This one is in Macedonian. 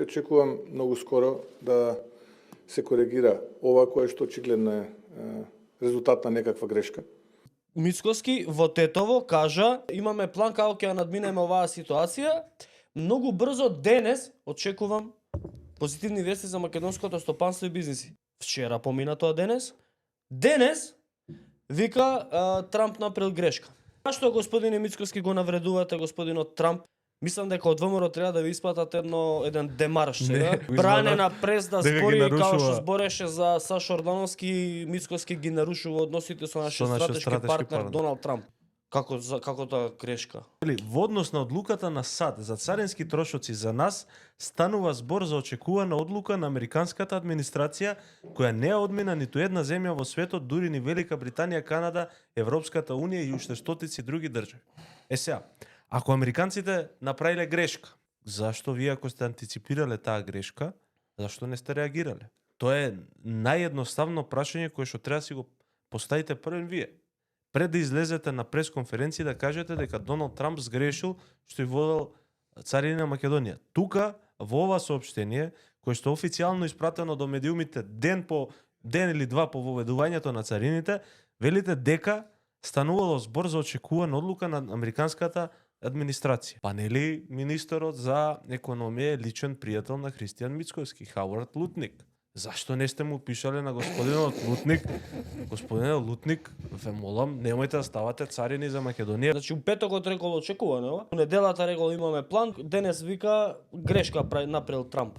Очекувам многу скоро да се коригира ова кое што очигледно е резултат на некаква грешка. Мицкоски во Тетово кажа, имаме план како ќе ја надминеме оваа ситуација. Многу брзо денес очекувам позитивни вести за македонското стопанство и бизниси. Вчера помина тоа денес. Денес вика Трамп направил грешка. Зашто господине Мицкоски го навредувате господинот Трамп? Мислам дека од ВМРО треба да ви исплатат еден демарш сега. Бране на прес да збори како што збореше за Сашо Ордановски, Мицкоски ги нарушува односите со нашиот стратешки партнер Доналд Трамп. Како таа грешка? Во однос на одлуката на САД за царински трошоци за нас, станува збор за очекувана одлука на американската администрација, која не ја одмина ниту една земја во светот, дури ни Велика Британија, Канада, Европската Унија и уште стотици други држави. Сега, ако американците направиле грешка, зашто вие ако сте антиципирале таа грешка, зашто не сте реагирале? Тоа е наједноставно прашање кое што треба да си го поставите првен вие. Пред да излезете на пресконференција да кажете дека Доналд Трамп сгрешил што ја водел царина на Македонија. Тука, во ова соопштение, кое што официјално испратено до медиумите ден или два по воведувањето на царините, велите дека станувало збор за очекувана одлука на американската администрација. Па нели министерот за економија е личен пријател на Христијан Мицкоски, Хауард Лутник? Зашто не сте му пишале на господинот Лутник? Господинот Лутник, ве молам, немојте да ставате царини за Македонија. Значи, у петокот рекол очекувано, у неделата рекол имаме план, денес вика грешка направил Трамп.